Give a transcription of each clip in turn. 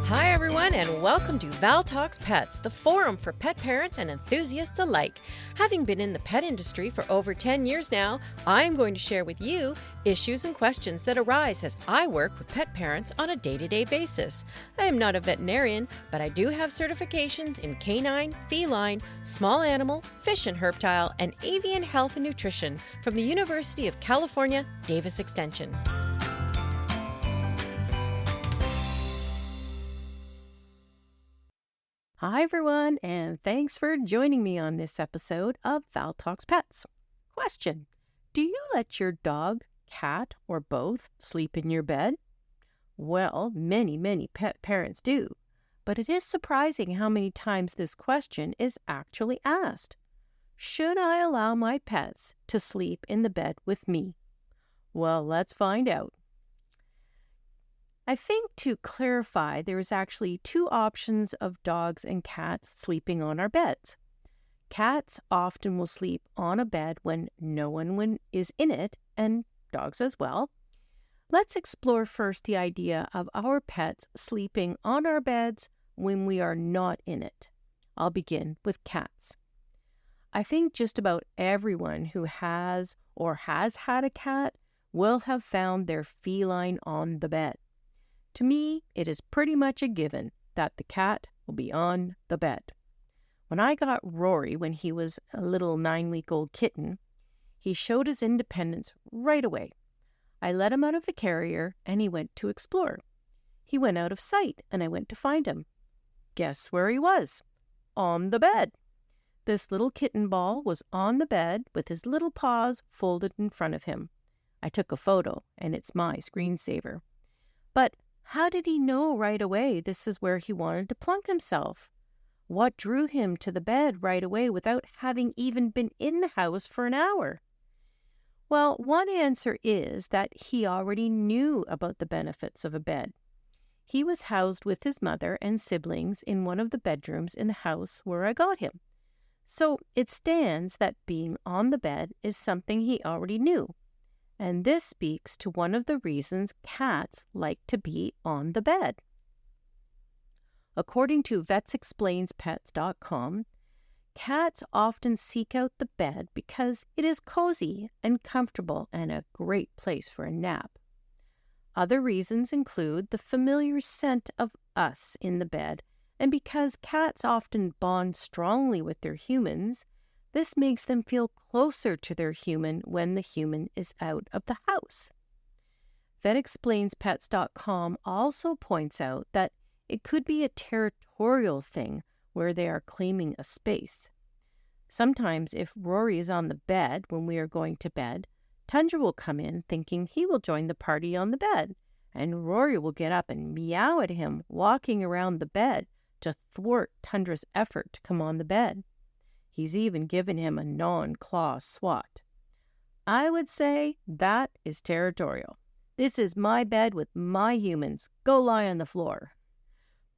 Hi, everyone, and welcome to Val Talks Pets, the forum for pet parents and enthusiasts alike. Having been in the pet industry for over 10 years now, I'm going to share with you issues and questions that arise as I work with pet parents on a day-to-day basis. I am not a veterinarian, but I do have certifications in canine, feline, small animal, fish and herptile, and avian health and nutrition from the University of California, Davis Extension. Hi, everyone, and thanks for joining me on this episode of Val Talks Pets. Question: do you let your dog, cat, or both sleep in your bed? Well, many pet parents do, but it is surprising how many times this question is actually asked. Should I allow my pets to sleep in the bed with me? Well, let's find out. I think to clarify, there's actually two options of dogs and cats sleeping on our beds. Cats often will sleep on a bed when no one is in it, and dogs as well. Let's explore first the idea of our pets sleeping on our beds when we are not in it. I'll begin with cats. I think just about everyone who has or has had a cat will have found their feline on the bed. To me, it is pretty much a given that the cat will be on the bed. When I got Rory when he was a little 9-week-old kitten, he showed his independence right away. I let him out of the carrier and he went to explore. He went out of sight and I went to find him. Guess where he was? On the bed. This little kitten ball was on the bed with his little paws folded in front of him. I took a photo and it's my screensaver. But how did he know right away this is where he wanted to plunk himself? What drew him to the bed right away without having even been in the house for an hour? Well, one answer is that he already knew about the benefits of a bed. He was housed with his mother and siblings in one of the bedrooms in the house where I got him. So it stands that being on the bed is something he already knew. And this speaks to one of the reasons cats like to be on the bed. According to vetsexplainspets.com, cats often seek out the bed because it is cozy and comfortable and a great place for a nap. Other reasons include the familiar scent of us in the bed, and because cats often bond strongly with their humans, this makes them feel closer to their human when the human is out of the house. VetExplainsPets.com also points out that it could be a territorial thing where they are claiming a space. Sometimes if Rory is on the bed when we are going to bed, Tundra will come in thinking he will join the party on the bed, and Rory will get up and meow at him walking around the bed to thwart Tundra's effort to come on the bed. He's even given him a non-claw swat. I would say that is territorial. This is my bed with my humans. Go lie on the floor.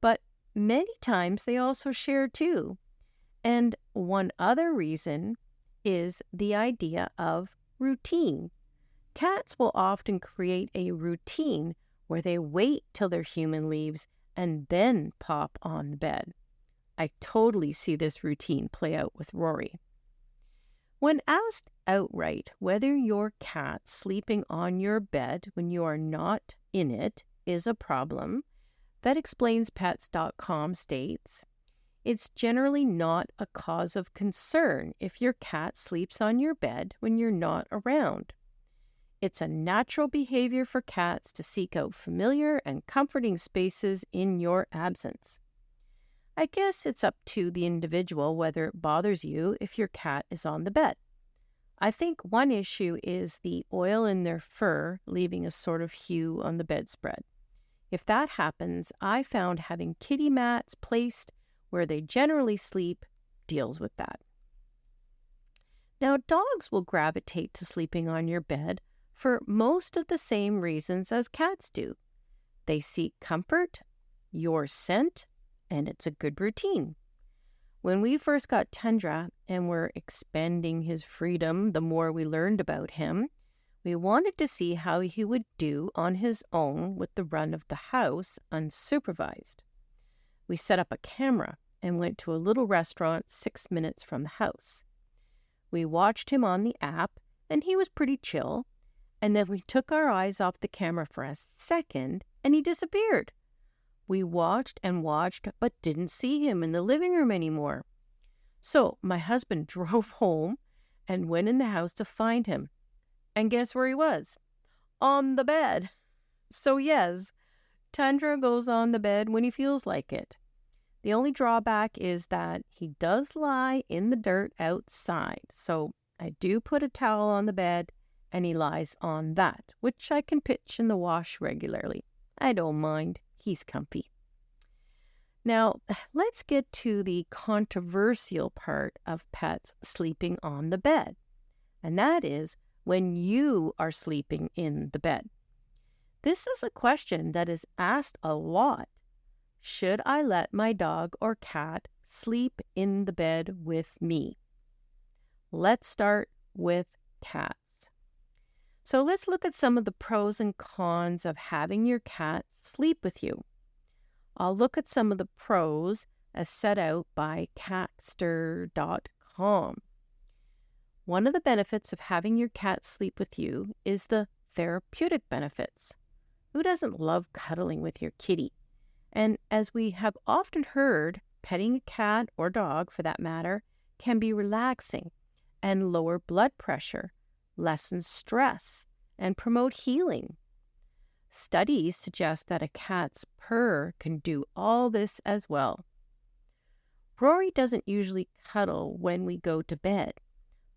But many times they also share too. And one other reason is the idea of routine. Cats will often create a routine where they wait till their human leaves and then pop on the bed. I totally see this routine play out with Rory. When asked outright whether your cat sleeping on your bed when you are not in it is a problem, VetExplainsPets.com states, it's generally not a cause of concern if your cat sleeps on your bed when you're not around. It's a natural behavior for cats to seek out familiar and comforting spaces in your absence. I guess it's up to the individual whether it bothers you if your cat is on the bed. I think one issue is the oil in their fur leaving a sort of hue on the bedspread. If that happens, I found having kitty mats placed where they generally sleep deals with that. Now, dogs will gravitate to sleeping on your bed for most of the same reasons as cats do. They seek comfort, your scent, and it's a good routine. When we first got Tundra and were expanding his freedom the more we learned about him, we wanted to see how he would do on his own with the run of the house unsupervised. we set up a camera and went to a little restaurant 6 minutes from the house. We watched him on the app, and he was pretty chill. And then we took our eyes off the camera for a second, and he disappeared. We watched and watched, but didn't see him in the living room anymore. So my husband drove home and went in the house to find him. And guess where he was? On the bed. So yes, Tundra goes on the bed when he feels like it. The only drawback is that he does lie in the dirt outside. So I do put a towel on the bed, and he lies on that, which I can pitch in the wash regularly. I don't mind. He's comfy. Now, let's get to the controversial part of pets sleeping on the bed, and that is when you are sleeping in the bed. This is a question that is asked a lot. Should I let my dog or cat sleep in the bed with me? Let's start with cats. So let's look at some of the pros and cons of having your cat sleep with you. I'll look at some of the pros as set out by catster.com. One of the benefits of having your cat sleep with you is the therapeutic benefits. Who doesn't love cuddling with your kitty? And as we have often heard, petting a cat or dog, for that matter, can be relaxing and lower blood pressure, lessen stress, and promote healing. Studies suggest that a cat's purr can do all this as well. Rory doesn't usually cuddle when we go to bed,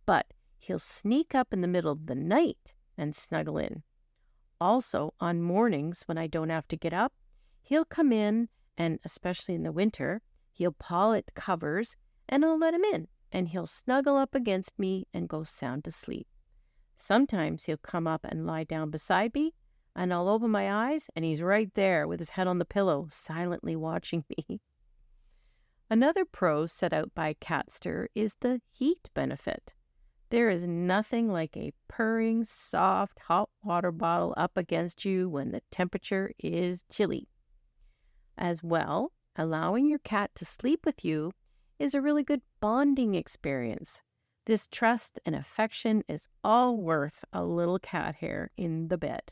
but he'll sneak up in the middle of the night and snuggle in. Also, on mornings when I don't have to get up, he'll come in, and especially in the winter, he'll paw at the covers, and I'll let him in, and he'll snuggle up against me and go sound asleep. Sometimes he'll come up and lie down beside me, and I'll open my eyes, and he's right there with his head on the pillow, silently watching me. Another pro set out by Catster is the heat benefit. There is nothing like a purring, soft, hot water bottle up against you when the temperature is chilly. As well, allowing your cat to sleep with you is a really good bonding experience. This trust and affection is all worth a little cat hair in the bed.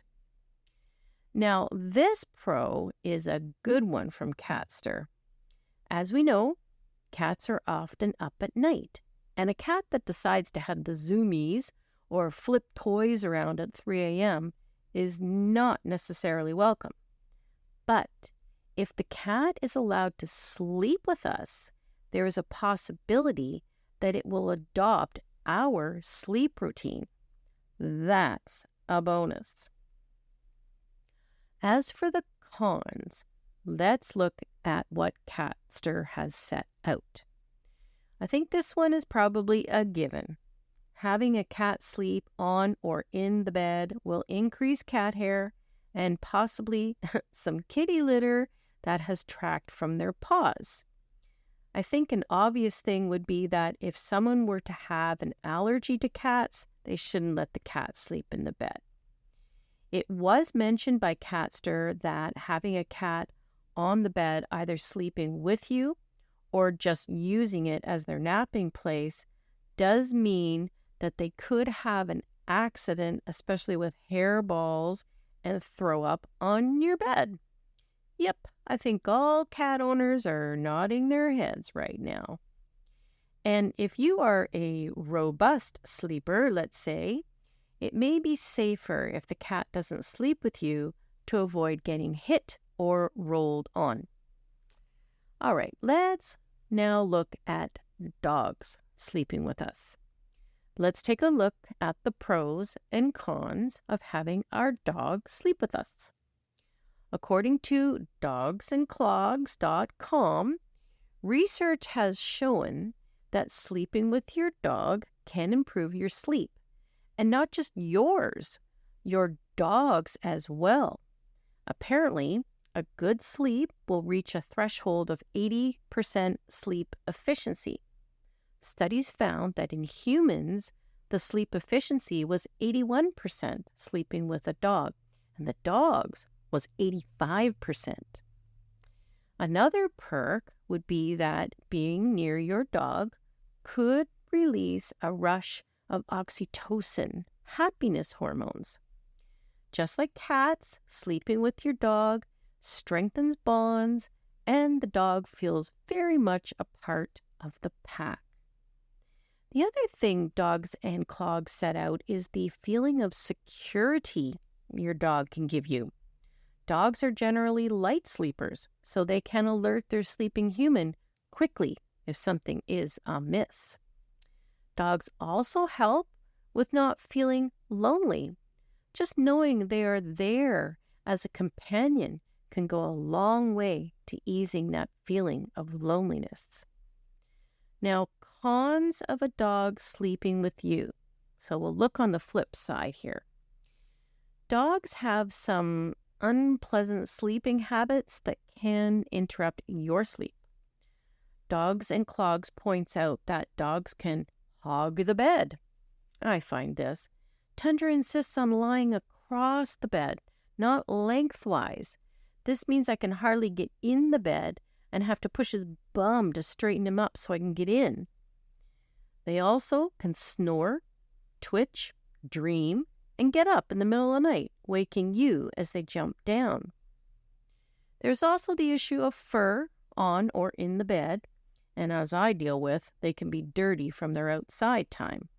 Now, this pro is a good one from Catster. As we know, cats are often up at night, and a cat that decides to have the zoomies or flip toys around at 3 a.m. is not necessarily welcome. But if the cat is allowed to sleep with us, there is a possibility that it will adopt our sleep routine. That's a bonus. As for the cons, let's look at what Catster has set out. I think this one is probably a given. Having a cat sleep on or in the bed will increase cat hair and possibly some kitty litter that has tracked from their paws. I think an obvious thing would be that if someone were to have an allergy to cats, they shouldn't let the cat sleep in the bed. It was mentioned by Catster that having a cat on the bed, either sleeping with you or just using it as their napping place, does mean that they could have an accident, especially with hairballs, and throw up on your bed. Yep, I think all cat owners are nodding their heads right now. And if you are a robust sleeper, let's say, it may be safer if the cat doesn't sleep with you to avoid getting hit or rolled on. All right, let's now look at dogs sleeping with us. Let's take a look at the pros and cons of having our dog sleep with us. According to dogsandclogs.com, research has shown that sleeping with your dog can improve your sleep. And not just yours, your dog's as well. Apparently, a good sleep will reach a threshold of 80% sleep efficiency. Studies found that in humans, the sleep efficiency was 81% sleeping with a dog, and the dog's was 85%. Another perk would be that being near your dog could release a rush of oxytocin, happiness hormones. Just like cats, sleeping with your dog strengthens bonds, and the dog feels very much a part of the pack. The other thing dogs and clogs set out is the feeling of security your dog can give you. Dogs are generally light sleepers, so they can alert their sleeping human quickly if something is amiss. Dogs also help with not feeling lonely. Just knowing they are there as a companion can go a long way to easing that feeling of loneliness. Now, cons of a dog sleeping with you. So we'll look on the flip side here. Dogs have some unpleasant sleeping habits that can interrupt your sleep. Dogs and Clogs points out that dogs can hog the bed. I find this. Tundra insists on lying across the bed, not lengthwise. This means I can hardly get in the bed and have to push his bum to straighten him up so I can get in. They also can snore, twitch, dream, and get up in the middle of the night, waking you as they jump down. There's also the issue of fur on or in the bed, and as I deal with, they can be dirty from their outside time.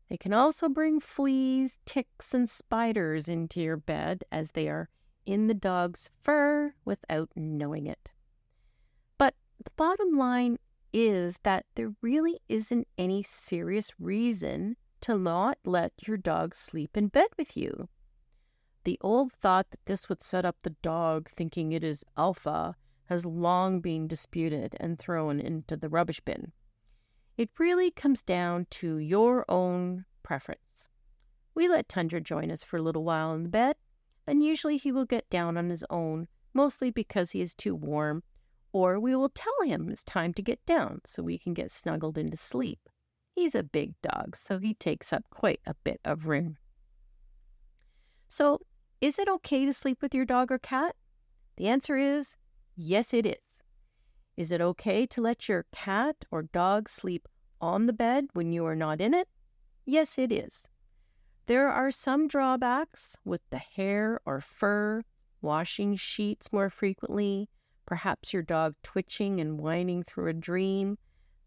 They can also bring fleas, ticks, and spiders into your bed as they are in the dog's fur without knowing it. But the bottom line is that there really isn't any serious reason to not let your dog sleep in bed with you. The old thought that this would set up the dog thinking it is alpha has long been disputed and thrown into the rubbish bin. It really comes down to your own preference. We let Tundra join us for a little while in the bed, and usually he will get down on his own, mostly because he is too warm, or we will tell him it's time to get down so we can get snuggled into sleep. He's a big dog, so he takes up quite a bit of room. So, is it okay to sleep with your dog or cat? The answer is yes, it is. Is it okay to let your cat or dog sleep on the bed when you are not in it? Yes, it is. There are some drawbacks with the hair or fur, washing sheets more frequently, perhaps your dog twitching and whining through a dream,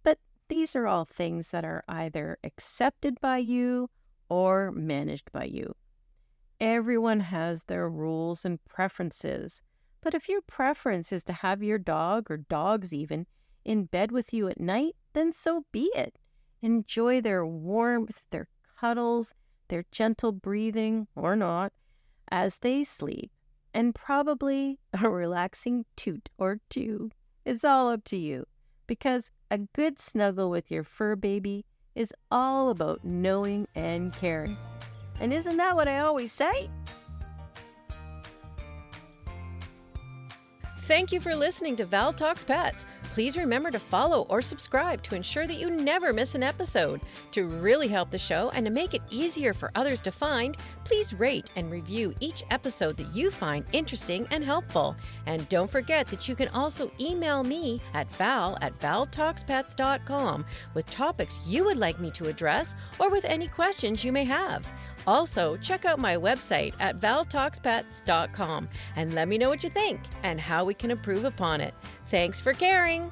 but these are all things that are either accepted by you or managed by you. Everyone has their rules and preferences, but if your preference is to have your dog or dogs even in bed with you at night, then so be it. Enjoy their warmth, their cuddles, their gentle breathing, or not, as they sleep, and probably a relaxing toot or two. It's all up to you, because a good snuggle with your fur baby is all about knowing and caring. And isn't that what I always say? Thank you for listening to Val Talks Pets. Please remember to follow or subscribe to ensure that you never miss an episode. To really help the show and to make it easier for others to find, please rate and review each episode that you find interesting and helpful. And don't forget that you can also email me at val@valtalkspets.com with topics you would like me to address or with any questions you may have. Also, check out my website at valtalkspets.com and let me know what you think and how we can improve upon it. Thanks for caring.